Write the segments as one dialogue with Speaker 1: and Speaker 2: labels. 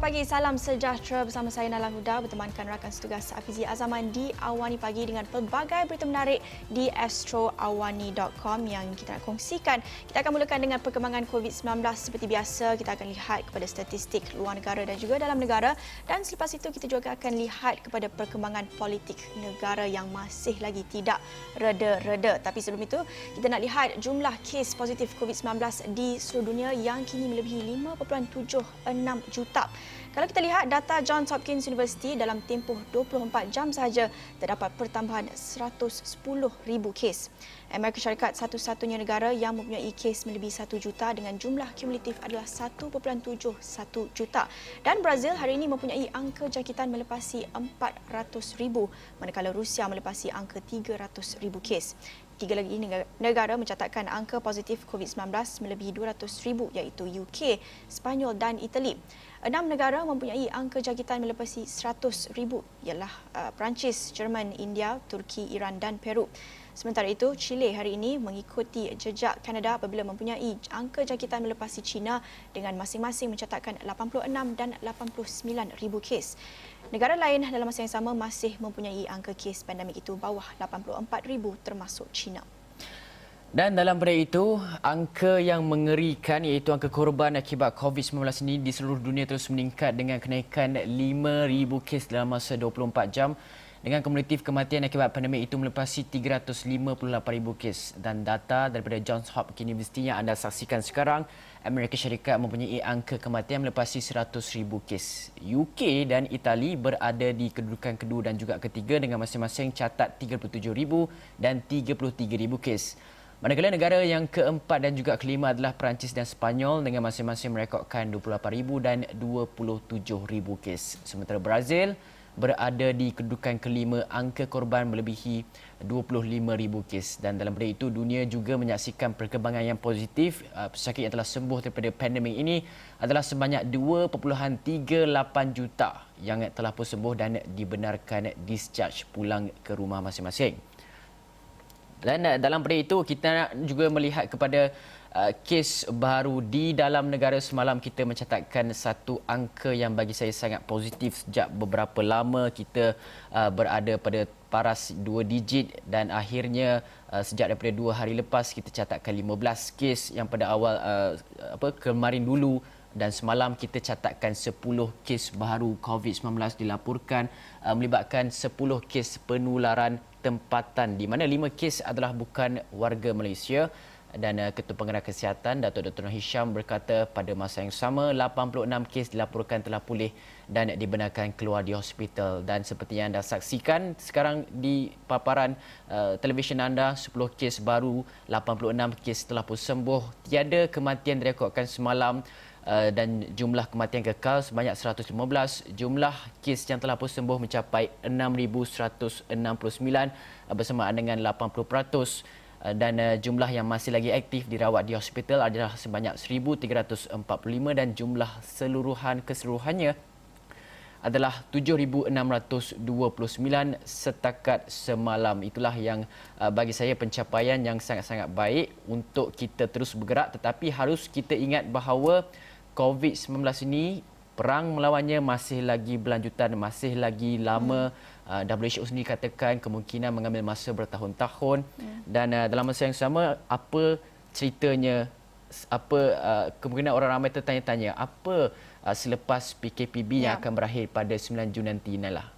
Speaker 1: pagi, salam sejahtera bersama saya Nala Huda bertemankan rakan setugas Afizi Azaman di Awani Pagi dengan pelbagai berita menarik di astroawani.com yang kita nak kongsikan. Kita akan mulakan dengan perkembangan COVID-19 seperti biasa. Kita akan lihat kepada statistik luar negara dan juga dalam negara, dan selepas itu kita juga akan lihat kepada perkembangan politik negara yang masih lagi tidak reda-reda. Tapi sebelum itu, kita nak lihat jumlah kes positif COVID-19 di seluruh dunia yang kini melebihi 5.76 juta. Kalau kita lihat data Johns Hopkins University, dalam tempoh 24 jam sahaja terdapat pertambahan 110,000 kes. Amerika Syarikat satu-satunya negara yang mempunyai kes melebihi 1 juta dengan jumlah kumulatif adalah 1.71 juta. Dan Brazil hari ini mempunyai angka jangkitan melepasi 400,000, manakala Rusia melepasi angka 300,000 kes. Tiga lagi negara mencatatkan angka positif COVID-19 melebihi 200,000 iaitu UK, Sepanyol dan Itali. 6 negara mempunyai angka jangkitan melepasi 100,000 ialah Perancis, Jerman, India, Turki, Iran dan Peru. Sementara itu, Chile hari ini mengikuti jejak Kanada apabila mempunyai angka jangkitan melepasi China dengan masing-masing mencatatkan 86 dan 89,000 kes. Negara lain dalam masa yang sama masih mempunyai angka kes pandemik itu bawah 84,000 termasuk China.
Speaker 2: Dan dalam berita itu, angka yang mengerikan iaitu angka korban akibat COVID-19 ini di seluruh dunia terus meningkat dengan kenaikan 5,000 kes dalam masa 24 jam. Dengan kumulatif kematian akibat pandemik itu melepasi 358,000 kes. Dan data daripada Johns Hopkins University yang anda saksikan sekarang, Amerika Syarikat mempunyai angka kematian melepasi 100,000 kes. UK dan Itali berada di kedudukan kedua dan juga ketiga dengan masing-masing catat 37,000 dan 33,000 kes. Manakala negara yang keempat dan juga kelima adalah Perancis dan Sepanyol dengan masing-masing merekodkan 28,000 dan 27,000 kes. Sementara Brazil berada di kedudukan kelima, angka korban melebihi 25,000 kes. Dan dalam berita itu, dunia juga menyaksikan perkembangan yang positif. Pesakit yang telah sembuh daripada pandemik ini adalah sebanyak 2.38 juta yang telah pun sembuh dan dibenarkan discharge pulang ke rumah masing-masing. Dan dalam berita itu, kita nak juga melihat kepada kes baru di dalam negara. Semalam kita mencatatkan satu angka yang bagi saya sangat positif. Sejak beberapa lama kita berada pada paras 2 digit dan akhirnya sejak daripada 2 hari lepas kita catatkan 15 kes yang pada awal kemarin dulu, dan semalam kita catatkan 10 kes baru COVID-19 dilaporkan melibatkan 10 kes penularan tempatan, di mana 5 kes adalah bukan warga Malaysia. Dan Ketua Pengarah Kesihatan Datuk Dr. Nur Hisham berkata pada masa yang sama 86 kes dilaporkan telah pulih dan dibenarkan keluar di hospital. Dan seperti yang anda saksikan sekarang di paparan televisyen anda, 10 kes baru, 86 kes telah pun sembuh. Tiada kematian direkodkan semalam dan jumlah kematian kekal sebanyak 115. Jumlah kes yang telah pun sembuh mencapai 6,169 bersamaan dengan 80%. Dan jumlah yang masih lagi aktif dirawat di hospital adalah sebanyak 1,345 dan jumlah keseluruhannya adalah 7,629 setakat semalam. Itulah yang bagi saya pencapaian yang sangat-sangat baik untuk kita terus bergerak, tetapi harus kita ingat bahawa COVID-19 ini perang melawannya masih lagi berlanjutan, masih lagi lama. WHO sendiri katakan kemungkinan mengambil masa bertahun-tahun. Dan dalam masa yang sama, apa ceritanya, kemungkinan orang ramai tertanya-tanya apa selepas PKPB yang akan berakhir pada 9 Jun nanti, Nala?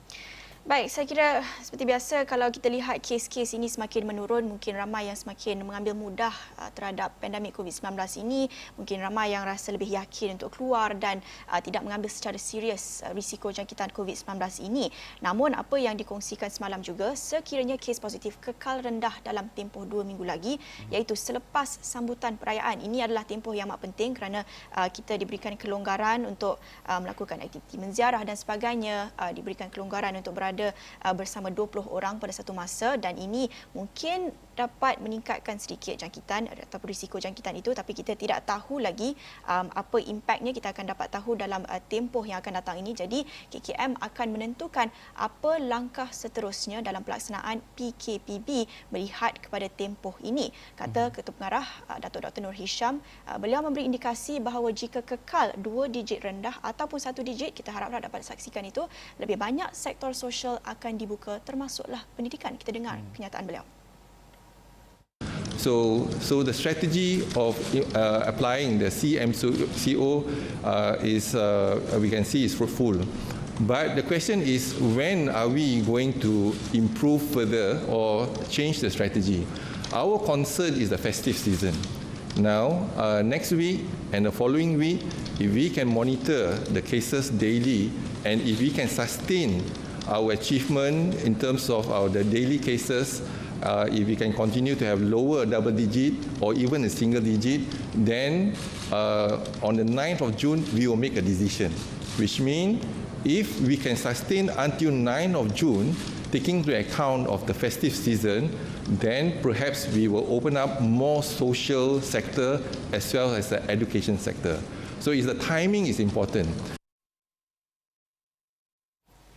Speaker 1: Baik, saya kira seperti biasa kalau kita lihat kes-kes ini semakin menurun, mungkin ramai yang semakin mengambil mudah terhadap pandemik COVID-19 ini. Mungkin ramai yang rasa lebih yakin untuk keluar dan tidak mengambil secara serius risiko jangkitan COVID-19 ini. Namun apa yang dikongsikan semalam juga, sekiranya kes positif kekal rendah dalam tempoh 2 minggu lagi, iaitu selepas sambutan perayaan. Ini adalah tempoh yang amat penting kerana kita diberikan kelonggaran untuk melakukan aktiviti menziarah dan sebagainya, diberikan kelonggaran untuk berada berada bersama 20 orang pada satu masa, dan ini mungkin dapat meningkatkan sedikit jangkitan atau risiko jangkitan itu, tapi kita tidak tahu lagi apa impaknya. Kita akan dapat tahu dalam tempoh yang akan datang ini. Jadi KKM akan menentukan apa langkah seterusnya dalam pelaksanaan PKPB melihat kepada tempoh ini. Kata Ketua Pengarah Datuk Dr. Nur Hisham, beliau memberi indikasi bahawa jika kekal 2 digit rendah ataupun 1 digit, kita harap dapat saksikan itu, lebih banyak sektor sosial akan dibuka, termasuklah pendidikan. Kita dengar kenyataan beliau.
Speaker 3: So the strategy of applying the CMCO is we can see is fruitful. But the question is, when are we going to improve further or change the strategy? Our concern is the festive season. Now, next week and the following week, if we can monitor the cases daily and if we can sustain our achievement in terms of the daily cases, if we can continue to have lower double digit or even a single digit, then on the 9th of June, we will make a decision, which means if we can sustain until 9th of June, taking into account of the festive season, then perhaps we will open up more social sector as well as the education sector. So the timing is important.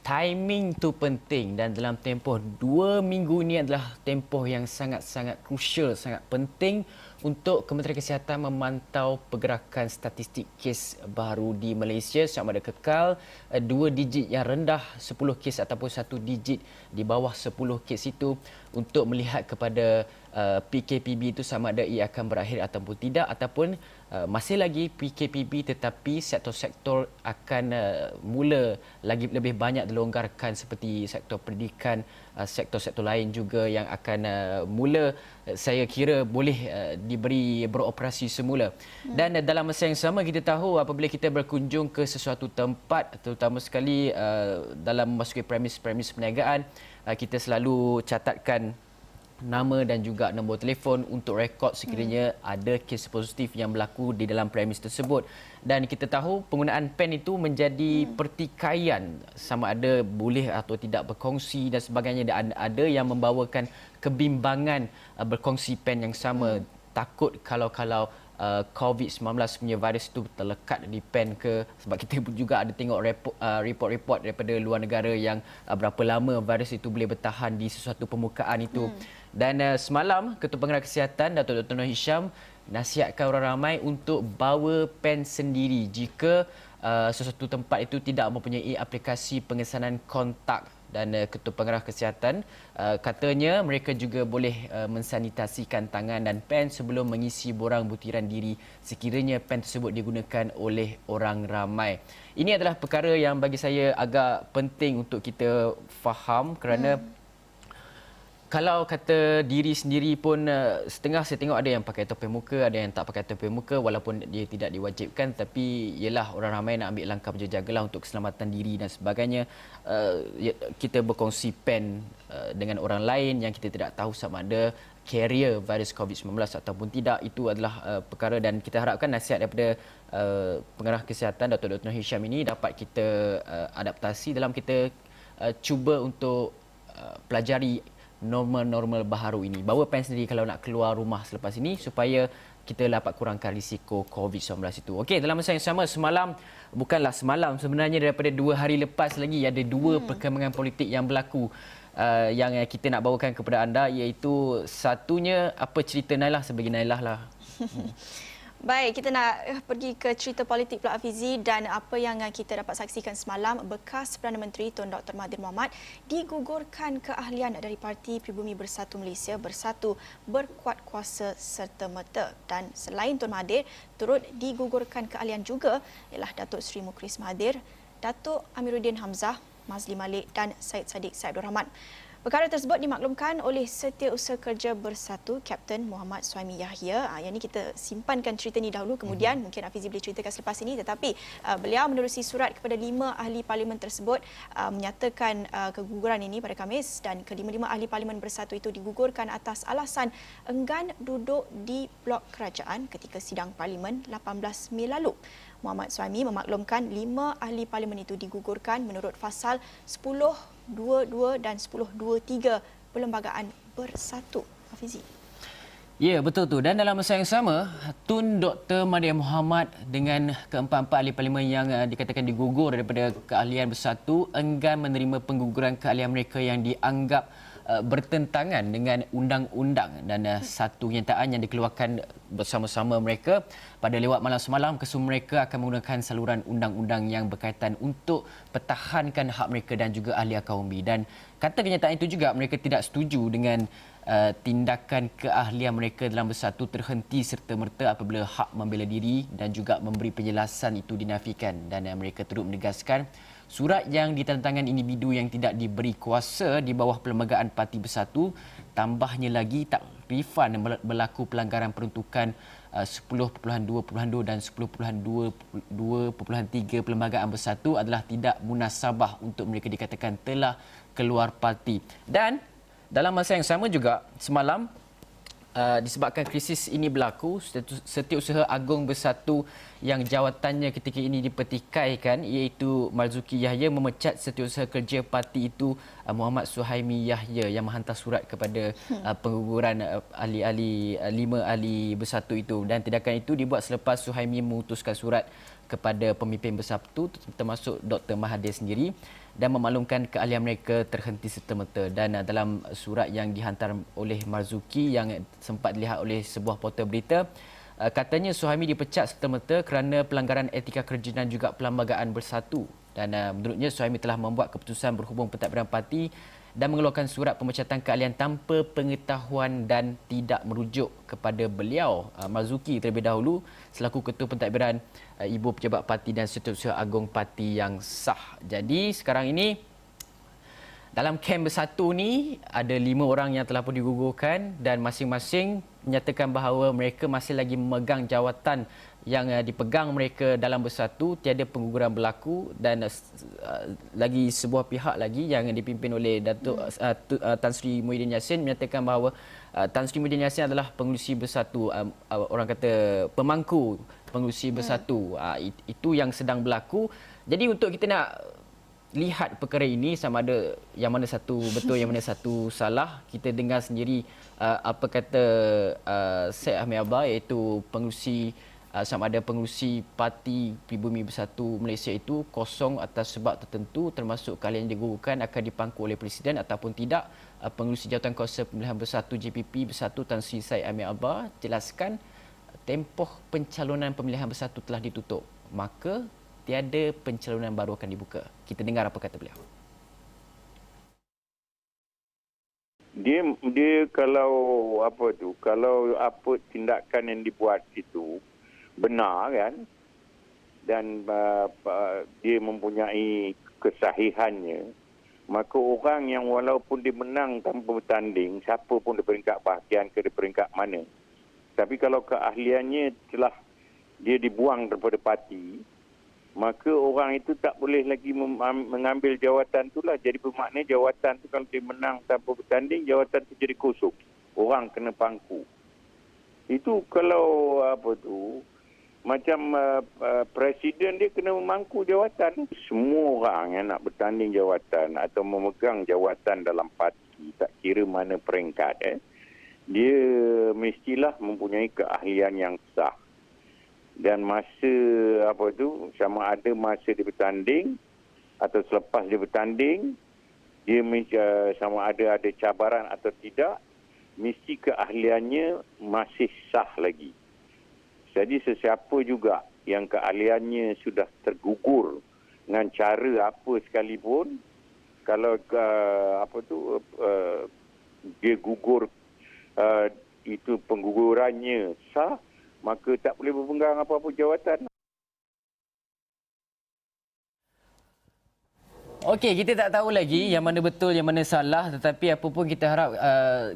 Speaker 2: Timing tu penting, dan dalam tempoh 2 minggu ini adalah tempoh yang sangat-sangat crucial, sangat penting untuk Kementerian Kesihatan memantau pergerakan statistik kes baru di Malaysia sama ada kekal 2 digit yang rendah 10 kes ataupun 1 digit di bawah 10 kes itu, untuk melihat kepada PKPB itu sama ada ia akan berakhir ataupun tidak, ataupun masih lagi PKPB tetapi sektor-sektor akan mula lagi lebih banyak dilonggarkan, seperti sektor pendidikan, sektor-sektor lain juga yang akan mula saya kira boleh diberi beroperasi semula. Dan dalam masa yang sama, kita tahu apabila kita berkunjung ke sesuatu tempat, terutama sekali dalam memasuki premis-premis perniagaan, kita selalu catatkan nama dan juga nombor telefon untuk rekod sekiranya ada kes positif yang berlaku di dalam premis tersebut. Dan kita tahu penggunaan pen itu menjadi pertikaian, sama ada boleh atau tidak berkongsi dan sebagainya. Dan ada yang membawakan kebimbangan berkongsi pen yang sama. Takut kalau COVID-19 punya virus itu terlekat di pen ke, sebab kita juga ada tengok report-report daripada luar negara yang berapa lama virus itu boleh bertahan di sesuatu permukaan itu. Dan semalam Ketua Pengarah Kesihatan Datuk Dr. Nur Hisham nasihatkan orang ramai untuk bawa pen sendiri jika sesuatu tempat itu tidak mempunyai aplikasi pengesanan kontak. Dan Ketua Pengarah Kesihatan katanya mereka juga boleh mensanitasikan tangan dan pen sebelum mengisi borang butiran diri sekiranya pen tersebut digunakan oleh orang ramai. Ini adalah perkara yang bagi saya agak penting untuk kita faham, kerana kalau kata diri sendiri pun setengah saya tengok ada yang pakai topeng muka, ada yang tak pakai topeng muka walaupun dia tidak diwajibkan, tapi ialah orang ramai nak ambil langkah berjaga-jagalah untuk keselamatan diri dan sebagainya. Kita berkongsi pen dengan orang lain yang kita tidak tahu sama ada carrier virus COVID-19 ataupun tidak, itu adalah perkara, dan kita harapkan nasihat daripada Pengarah Kesihatan Datuk Dr. Nur Hisham ini dapat kita adaptasi dalam kita cuba untuk pelajari normal-normal baharu ini. Bawa pen sendiri kalau nak keluar rumah selepas ini supaya kita dapat kurangkan risiko COVID-19 itu. Okey, dalam masa yang sama, bukanlah semalam, sebenarnya daripada 2 hari lepas lagi ada 2 perkembangan politik yang berlaku yang kita nak bawakan kepada anda, iaitu satunya apa cerita Nailah sebagai Nailah lah.
Speaker 1: Baik, kita nak pergi ke cerita politik pula Hafizi, dan apa yang kita dapat saksikan semalam, bekas Perdana Menteri Tun Dr. Mahathir Mohamad digugurkan keahlian dari Parti Pribumi Bersatu Malaysia Bersatu berkuat kuasa serta-merta. Dan selain Tun Mahathir, turut digugurkan keahlian juga ialah Datuk Seri Mukhlis Mahathir, Datuk Amiruddin Hamzah, Mazli Malik dan Syed Saddiq Syed Abdul Rahman. Perkara tersebut dimaklumkan oleh Setiausaha Kerja Bersatu Kapten Muhammad Suhaimi Yahya. Yang ini kita simpankan cerita ini dahulu, kemudian mungkin Hafizi boleh ceritakan selepas ini. Tetapi beliau menerusi surat kepada 5 ahli parlimen tersebut menyatakan keguguran ini pada Khamis, dan kelima-lima ahli parlimen bersatu itu digugurkan atas alasan enggan duduk di blok kerajaan ketika sidang parlimen 18 Mei lalu. Muhammad Suhaimi memaklumkan 5 ahli parlimen itu digugurkan menurut fasal 10 10.22 dan 10.23 Perlembagaan Bersatu. Hafizi.
Speaker 2: Ya, betul tu. Dan dalam masa yang sama, Tun Dr. Mahathir Mohamad dengan keempat-empat ahli parlimen yang dikatakan digugur daripada keahlian bersatu enggan menerima pengguguran keahlian mereka yang dianggap bertentangan dengan undang-undang, dan satu kenyataan yang dikeluarkan bersama-sama mereka pada lewat malam semalam, kesemua mereka akan menggunakan saluran undang-undang yang berkaitan untuk pertahankan hak mereka dan juga ahli kaum B. Dan kata kenyataan itu juga mereka tidak setuju dengan tindakan keahlian mereka dalam bersatu terhenti serta-merta apabila hak membela diri dan juga memberi penjelasan itu dinafikan, dan mereka turut menegaskan surat yang ditandatangan individu yang tidak diberi kuasa di bawah Perlembagaan Parti Bersatu, tambahnya lagi takrifan berlaku pelanggaran peruntukan 10.2.2 dan 10.2.3 Perlembagaan Bersatu adalah tidak munasabah untuk mereka dikatakan telah keluar parti. Dan dalam masa yang sama juga, semalam disebabkan krisis ini berlaku, Setiausaha Agung Bersatu yang jawatannya ketika ini dipertikaikan, iaitu Marzuki Yahya, memecat Setiausaha Kerja Parti itu Muhammad Suhaimi Yahya yang menghantar surat kepada pengguguran lima ahli Bersatu itu. Dan tindakan itu dibuat selepas Suhaimi mengutuskan surat kepada pemimpin Bersatu termasuk Dr. Mahathir sendiri dan memaklumkan keahlian mereka terhenti serta-merta. Dan dalam surat yang dihantar oleh Marzuki yang sempat dilihat oleh sebuah portal berita, katanya Suhaimi dipecat serta-merta kerana pelanggaran etika kerja dan juga Perlembagaan Bersatu. Dan menurutnya Suhaimi telah membuat keputusan berhubung pentadbiran parti dan mengeluarkan surat pemecatan keahlian tanpa pengetahuan dan tidak merujuk kepada beliau, Marzuki, terlebih dahulu selaku Ketua Pentadbiran Ibu Pejabat Parti dan Setiausaha Agung Parti yang sah. Jadi sekarang ini dalam kem Bersatu ni ada 5 orang yang telah pun digugurkan dan masing-masing menyatakan bahawa mereka masih lagi memegang jawatan yang dipegang mereka dalam Bersatu, tiada pengguguran berlaku. Dan lagi sebuah pihak lagi yang dipimpin oleh Datuk Tan Sri Muhyiddin Yassin menyatakan bahawa Tan Sri Muhyiddin Yassin adalah pengerusi Bersatu, orang kata pemangku pengerusi Bersatu. Itu yang sedang berlaku. Jadi untuk kita nak lihat perkara ini sama ada yang mana satu betul, yang mana satu salah, kita dengar sendiri apa kata Syed Ahmed Abbar, iaitu pengerusi sama ada pengerusi Parti Pribumi Bersatu Malaysia itu kosong atas sebab tertentu, termasuk keahlian yang digugurkan akan dipangku oleh Presiden ataupun tidak. Pengerusi Jawatan Kuasa Pemilihan Bersatu JPP Bersatu Tan Sri Syed Ahmed Abbar jelaskan tempoh pencalonan pemilihan Bersatu telah ditutup, maka tiada pencalonan baru akan dibuka. Kita dengar apa kata beliau.
Speaker 4: Dia kalau apa tindakan yang dibuat itu benar kan, dan dia mempunyai kesahihannya, maka orang yang walaupun dia menang tanpa bertanding, siapa pun di peringkat bahagian ke di peringkat mana, tapi kalau keahliannya telah dia dibuang daripada parti, maka orang itu tak boleh lagi mengambil jawatan itulah. Jadi bermakna jawatan itu kalau dia menang tanpa bertanding, jawatan itu jadi kosong. Orang kena pangku. Itu kalau macam presiden dia kena memangku jawatan. Semua orang yang nak bertanding jawatan atau memegang jawatan dalam parti, tak kira mana peringkat, dia mestilah mempunyai keahlian yang sah. Dan masa sama ada masa dia bertanding atau selepas dia bertanding, dia sama ada cabaran atau tidak, mesti keahliannya masih sah lagi. Jadi sesiapa juga yang keahliannya sudah tergugur dengan cara apa sekalipun, kalau dia gugur, itu penggugurannya sah, maka tak boleh berpegang apa-apa jawatan.
Speaker 2: Okey, kita tak tahu lagi yang mana betul, yang mana salah, tetapi apa pun kita harap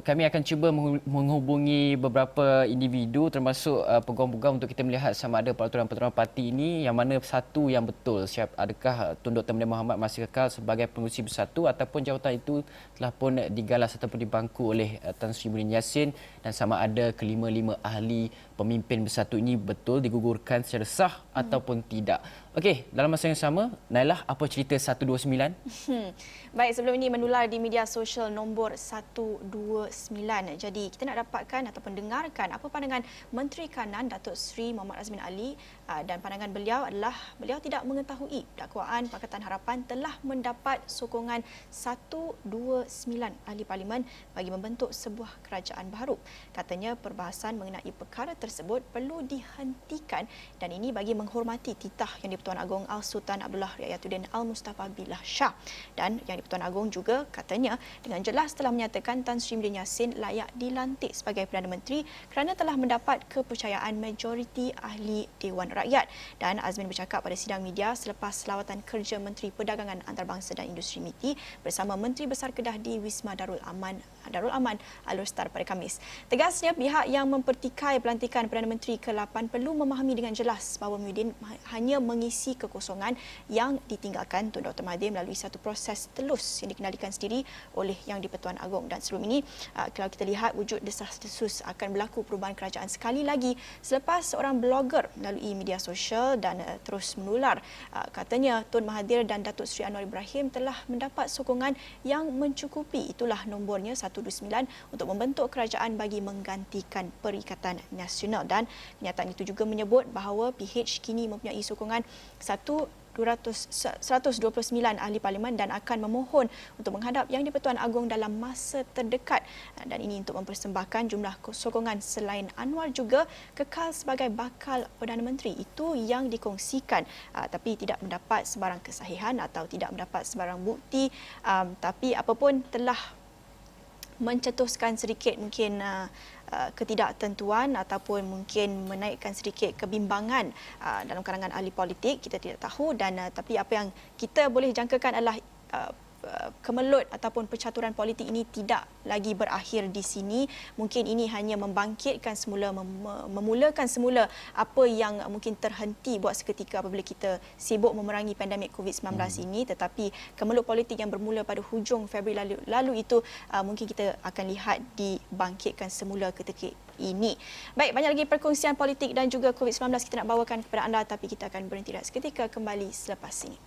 Speaker 2: kami akan cuba menghubungi beberapa individu termasuk peguam-peguam untuk kita melihat sama ada peraturan-peraturan parti ini yang mana satu yang betul. Adakah Tun Dr. Mahathir Mohamad masih kekal sebagai pengerusi Bersatu ataupun jawatan itu telah pun digalas ataupun dibangku oleh Tan Sri Muhyiddin Yassin, dan sama ada kelima-lima ahli pemimpin Bersatu ini betul digugurkan secara sah ataupun tidak. Okey, dalam masa yang sama, Nailah, apa cerita 129?
Speaker 1: Baik, sebelum ini menular di media sosial nombor 129. Jadi kita nak dapatkan ataupun dengarkan apa pandangan Menteri Kanan Datuk Seri Muhammad Azmin Ali, dan pandangan beliau adalah beliau tidak mengetahui dakwaan Pakatan Harapan telah mendapat sokongan 129 ahli parlimen bagi membentuk sebuah kerajaan baru. Katanya perbahasan mengenai perkara tersebut perlu dihentikan dan ini bagi menghormati titah Yang di-Pertuan Agong Al-Sultan Abdullah Riayatuddin Al-Mustafa Billah Shah. Dan Yang di-Pertuan Agong juga katanya dengan jelas telah menyatakan Tan Sri Muhyiddin Yassin layak dilantik sebagai Perdana Menteri kerana telah mendapat kepercayaan majoriti ahli Dewan Rakyat. Dan Azmin bercakap pada sidang media selepas lawatan kerja Menteri Perdagangan Antarabangsa dan Industri MITI bersama Menteri Besar Kedah di Wisma Darul Aman Alor Star pada Khamis. Tegasnya pihak yang mempertikai pelantikan Perdana Menteri ke-8 perlu memahami dengan jelas bahawa Muhyiddin hanya mengisi kekosongan yang ditinggalkan Tun Dr. Mahathir melalui satu proses telus yang dikendalikan sendiri oleh Yang di-Pertuan Agong. Dan sebelum ini, kalau kita lihat wujud desas-desus akan berlaku perubahan kerajaan sekali lagi selepas seorang blogger melalui media sosial dan terus menular. Katanya Tun Mahathir dan Datuk Seri Anwar Ibrahim telah mendapat sokongan yang mencukupi. Itulah nombornya 129 untuk membentuk kerajaan bagi menggantikan Perikatan Nasional. Dan kenyataan itu juga menyebut bahawa PH kini mempunyai sokongan 129 ahli parlimen dan akan memohon untuk menghadap Yang di-Pertuan Agong dalam masa terdekat. Dan ini untuk mempersembahkan jumlah sokongan selain Anwar juga kekal sebagai bakal Perdana Menteri. Itu yang dikongsikan, tapi tidak mendapat sebarang kesahihan atau tidak mendapat sebarang bukti. Tapi apapun telah mencetuskan sedikit mungkin ketidaktentuan ataupun mungkin menaikkan sedikit kebimbangan dalam kalangan ahli politik, kita tidak tahu. Dan tapi apa yang kita boleh jangkakan adalah kemelut ataupun percaturan politik ini tidak lagi berakhir di sini. Mungkin ini hanya membangkitkan semula, memulakan semula apa yang mungkin terhenti buat seketika apabila kita sibuk memerangi pandemik COVID-19 ini. Tetapi kemelut politik yang bermula pada hujung Februari lalu itu mungkin kita akan lihat dibangkitkan semula ketika ini. Baik, banyak lagi perkongsian politik dan juga COVID-19 kita nak bawakan kepada anda, tapi kita akan berhenti rehat seketika, kembali selepas ini.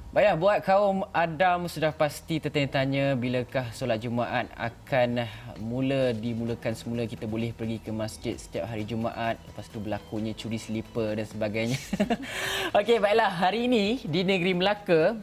Speaker 2: Baiklah, buat kaum Adam sudah pasti tertanya-tanya bilakah solat Jumaat akan dimulakan semula. Kita boleh pergi ke masjid setiap hari Jumaat, lepas tu berlakunya curi selipar dan sebagainya. Okey, baiklah, hari ini di negeri Melaka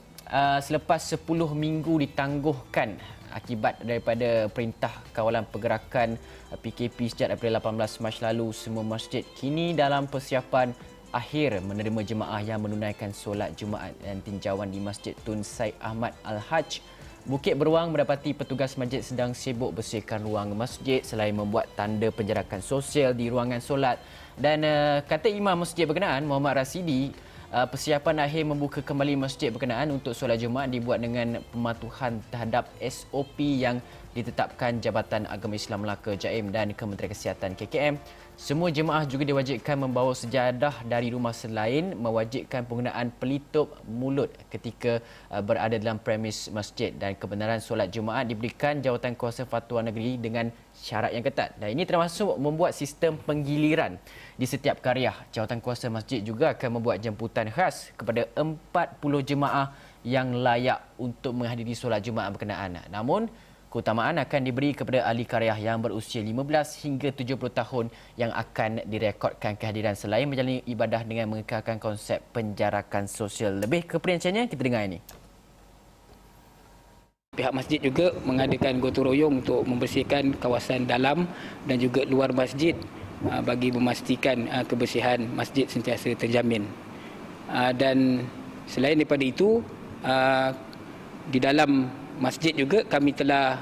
Speaker 2: selepas 10 minggu ditangguhkan akibat daripada perintah kawalan pergerakan PKP sejak daripada 18 Mac lalu, semua masjid kini dalam persiapan akhir menerima jemaah yang menunaikan solat Jumaat dan tinjauan di Masjid Tun Said Ahmad Al-Haj Bukit Beruang mendapati petugas masjid sedang sibuk bersihkan ruang masjid selain membuat tanda penjarakan sosial di ruangan solat. Dan kata Imam Masjid berkenaan, Muhammad Rasidi, persiapan akhir membuka kembali masjid berkenaan untuk solat Jumaat dibuat dengan pematuhan terhadap SOP yang ditetapkan Jabatan Agama Islam Melaka JAIM dan Kementerian Kesihatan KKM. Semua jemaah juga diwajibkan membawa sejadah dari rumah selain mewajibkan penggunaan pelitup mulut ketika berada dalam premis masjid, dan kebenaran solat Jumaat diberikan Jawatan Kuasa Fatwa Negeri dengan syarat yang ketat. Dan ini termasuk membuat sistem penggiliran di setiap qaryah. Jawatan Kuasa Masjid juga akan membuat jemputan khas kepada 40 jemaah yang layak untuk menghadiri solat Jumaat berkenaan. Namun keutamaan akan diberi kepada ahli qaryah yang berusia 15 hingga 70 tahun yang akan direkodkan kehadiran selain menjalani ibadah dengan mengekalkan konsep penjarakan sosial. Lebih keperinciannya kita dengar ini.
Speaker 5: Pihak masjid juga mengadakan gotong royong untuk membersihkan kawasan dalam dan juga luar masjid bagi memastikan kebersihan masjid sentiasa terjamin. Dan selain daripada itu, di dalam masjid juga kami telah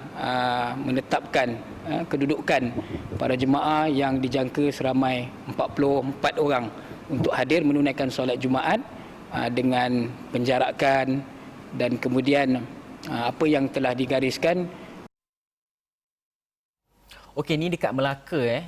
Speaker 5: menetapkan kedudukan para jemaah yang dijangka seramai 44 orang untuk hadir menunaikan solat Jumaat dengan penjarakan dan kemudian apa yang telah digariskan.
Speaker 2: Okey, ni dekat Melaka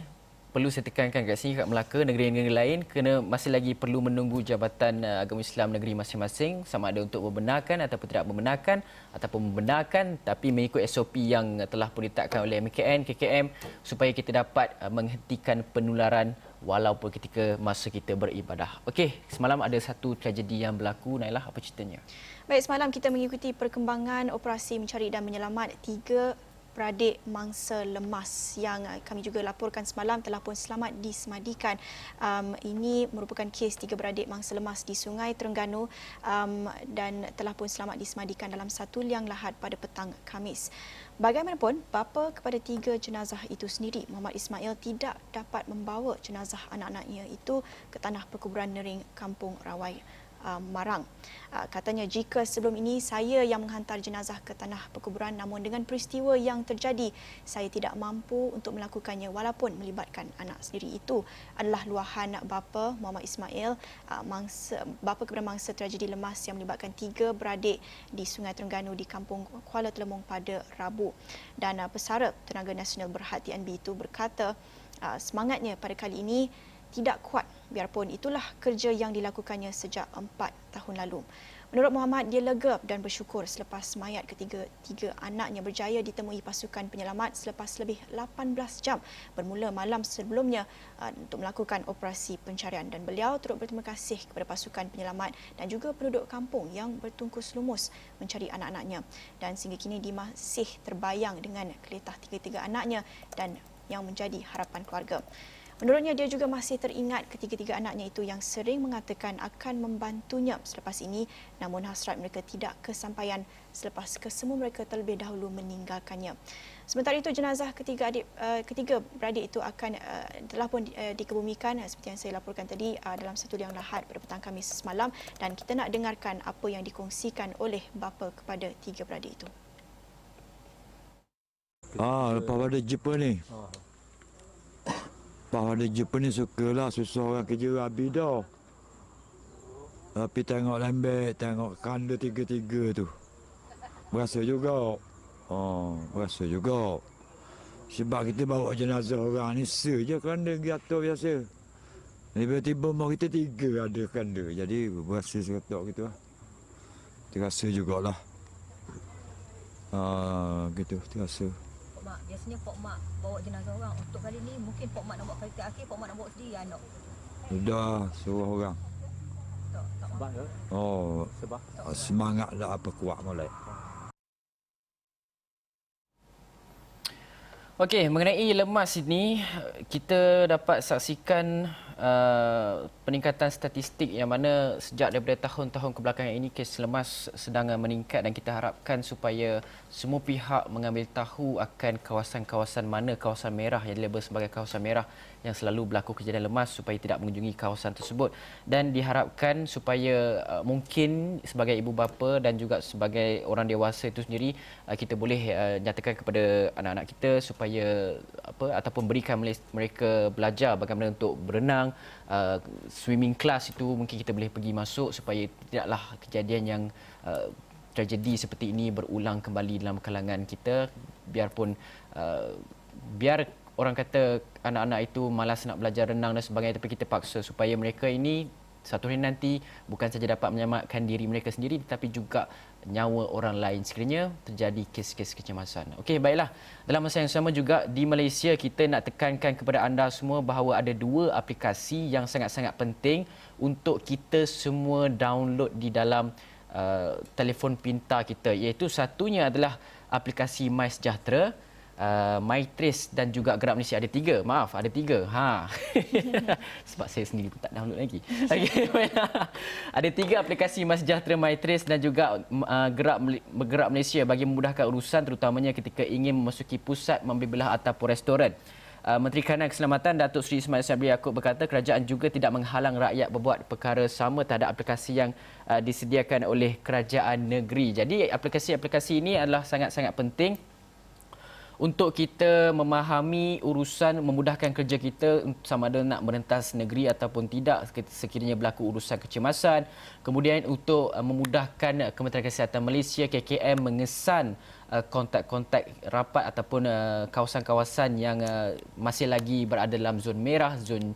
Speaker 2: perlu saya tekankan kat sini, kat Melaka, negeri-negeri lain masih lagi perlu menunggu Jabatan Agama Islam negeri masing-masing sama ada untuk membenarkan ataupun tidak membenarkan ataupun membenarkan, tapi mengikut SOP yang telah pun ditetapkan oleh MKN, KKM supaya kita dapat menghentikan penularan walaupun ketika masa kita beribadah. Okey, semalam ada satu tragedi yang berlaku. Nailah, apa ceritanya?
Speaker 1: Baik, semalam kita mengikuti perkembangan operasi mencari dan menyelamat 3 beradik mangsa lemas yang kami juga laporkan semalam telah pun selamat disemadikan. Ini merupakan kes 3 beradik mangsa lemas di Sungai Terengganu dan telah pun selamat disemadikan dalam satu liang lahat pada petang Khamis. Bagaimanapun, bapa kepada 3 jenazah itu sendiri, Muhammad Ismail, tidak dapat membawa jenazah anak-anaknya itu ke tanah perkuburan Nering, Kampung Rawai, Marang. Katanya, jika sebelum ini saya yang menghantar jenazah ke tanah perkuburan, namun dengan peristiwa yang terjadi, saya tidak mampu untuk melakukannya walaupun melibatkan anak sendiri. Itu adalah luahan bapa Muhammad Ismail, bapa kepada mangsa tragedi lemas yang melibatkan 3 beradik di Sungai Terengganu di Kampung Kuala Telemong pada Rabu. Dan pesara Tenaga Nasional Berhad TNB itu berkata semangatnya pada kali ini tidak kuat, biarpun itulah kerja yang dilakukannya sejak 4 tahun lalu. Menurut Muhammad, dia lega dan bersyukur selepas mayat ketiga anaknya berjaya ditemui pasukan penyelamat selepas lebih 18 jam bermula malam sebelumnya untuk melakukan operasi pencarian. Dan beliau turut berterima kasih kepada pasukan penyelamat dan juga penduduk kampung yang bertungkus lumus mencari anak-anaknya. Dan sehingga kini dia masih terbayang dengan keletah 3 anaknya dan yang menjadi harapan keluarga. Menurutnya, dia juga masih teringat ketiga anaknya itu yang sering mengatakan akan membantunya selepas ini, namun hasrat mereka tidak kesampaian selepas kesemua mereka terlebih dahulu meninggalkannya. Sementara itu, jenazah ketiga beradik itu akan telah pun dikebumikan seperti yang saya laporkan tadi dalam satu liang lahat pada petang Khamis semalam, dan kita nak dengarkan apa yang dikongsikan oleh bapa kepada 3 beradik itu.
Speaker 6: Lepas pada jumpa ni. Lepas pada jumpa ni sukalah, susah orang kerja habis dah. Tapi tengok lembek, tengok kanda 3 tu. Berasa juga. Berasa juga. Sebab kita bawa jenazah orang ni je kanda jatuh biasa. Tiba-tiba mak kita 3 ada kanda. Jadi berasa seketok gitu lah. Terasa jugalah. Gitu, terasa.
Speaker 7: Mak, biasanya Pok Mak bawa jenazah orang. Untuk kali ni mungkin Pok Mak nak buat kali akhir, Pok Mak nak bawa sendiri anak.
Speaker 6: Sudah suruh orang.
Speaker 7: Sebab ya?
Speaker 6: Sebab semangat dah apa kuat mulai.
Speaker 2: Okey, mengenai lemas ini, kita dapat saksikan peningkatan statistik yang mana sejak daripada tahun-tahun kebelakangan ini kes lemas sedang meningkat, dan kita harapkan supaya semua pihak mengambil tahu akan kawasan-kawasan mana kawasan merah yang dilabel sebagai kawasan merah yang selalu berlaku kejadian lemas supaya tidak mengunjungi kawasan tersebut. Dan diharapkan supaya mungkin sebagai ibu bapa dan juga sebagai orang dewasa itu sendiri, kita boleh nyatakan kepada anak-anak kita supaya ataupun berikan mereka belajar bagaimana untuk berenang, swimming class itu mungkin kita boleh pergi masuk supaya tidaklah kejadian yang tragedi seperti ini berulang kembali dalam kalangan kita. Biarpun biar orang kata anak-anak itu malas nak belajar renang dan sebagainya, tapi kita paksa supaya mereka ini satu hari nanti bukan saja dapat menyelamatkan diri mereka sendiri tetapi juga nyawa orang lain sekiranya terjadi kes-kes kecemasan. Okey, baiklah. Dalam masa yang sama juga di Malaysia, kita nak tekankan kepada anda semua bahawa ada 2 aplikasi yang sangat-sangat penting untuk kita semua download di dalam telefon pintar kita, iaitu satunya adalah aplikasi MySejahtera, MyTrace dan juga Gerak Malaysia. Ada 3, maaf, ada 3. Sebab saya sendiri pun tak download lagi. Okay. Ada 3 aplikasi MySejahtera, MyTrace dan juga Gerak Malaysia bagi memudahkan urusan, terutamanya ketika ingin memasuki pusat membeli belah ataupun restoran. Menteri Kanan Keselamatan Datuk Seri Ismail Sabri Yaakob berkata kerajaan juga tidak menghalang rakyat berbuat perkara sama terhadap aplikasi yang disediakan oleh kerajaan negeri. Jadi aplikasi-aplikasi ini adalah sangat-sangat penting untuk kita memahami urusan memudahkan kerja kita sama ada nak merentas negeri ataupun tidak sekiranya berlaku urusan kecemasan. Kemudian untuk memudahkan Kementerian Kesihatan Malaysia KKM mengesan kontak-kontak rapat ataupun kawasan-kawasan yang masih lagi berada dalam zon merah, zon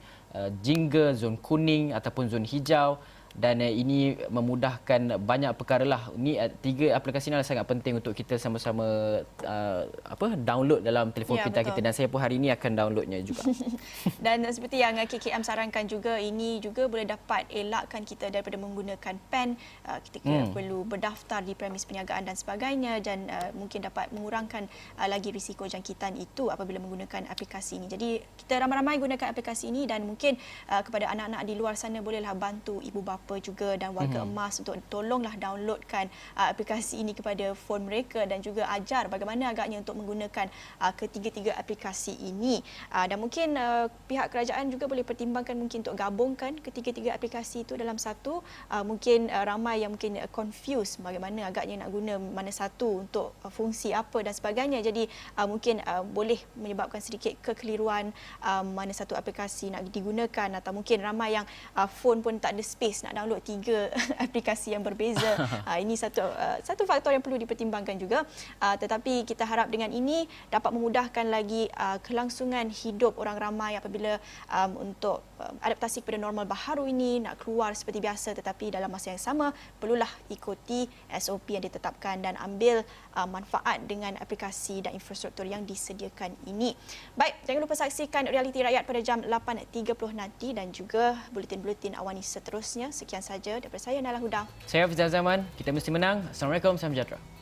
Speaker 2: jingga, zon kuning ataupun zon hijau. Dan ini memudahkan banyak perkara lah. Ini 3 aplikasi ini sangat penting untuk kita sama-sama download dalam telefon pintar kita, dan saya pun hari ini akan downloadnya juga.
Speaker 1: Dan seperti yang KKM sarankan juga, ini juga boleh dapat elakkan kita daripada menggunakan pen. Kita perlu berdaftar di premis perniagaan dan sebagainya, dan mungkin dapat mengurangkan lagi risiko jangkitan itu apabila menggunakan aplikasi ini. Jadi kita ramai-ramai gunakan aplikasi ini, dan mungkin kepada anak-anak di luar sana bolehlah bantu ibu bapa juga dan warga emas untuk tolonglah downloadkan aplikasi ini kepada phone mereka, dan juga ajar bagaimana agaknya untuk menggunakan ketiga-tiga aplikasi ini. Dan mungkin pihak kerajaan juga boleh pertimbangkan mungkin untuk gabungkan ketiga-tiga aplikasi itu dalam satu. Mungkin ramai yang mungkin confused bagaimana agaknya nak guna mana satu untuk fungsi apa dan sebagainya. Jadi mungkin boleh menyebabkan sedikit kekeliruan mana satu aplikasi nak digunakan, atau mungkin ramai yang phone pun tak ada space nak download 3 aplikasi yang berbeza. Ini satu faktor yang perlu dipertimbangkan juga. Tetapi kita harap dengan ini dapat memudahkan lagi kelangsungan hidup orang ramai apabila untuk adaptasi kepada normal baharu ini, nak keluar seperti biasa, tetapi dalam masa yang sama perlulah ikuti SOP yang ditetapkan dan ambil manfaat dengan aplikasi dan infrastruktur yang disediakan ini. Baik, jangan lupa saksikan Realiti Rakyat pada jam 8.30 nanti, dan juga buletin-buletin Awani seterusnya. Sekian saja daripada saya, Nala Huda.
Speaker 2: Saya Hafizah Zaman. Kita mesti menang. Assalamualaikum. Salam sejahtera.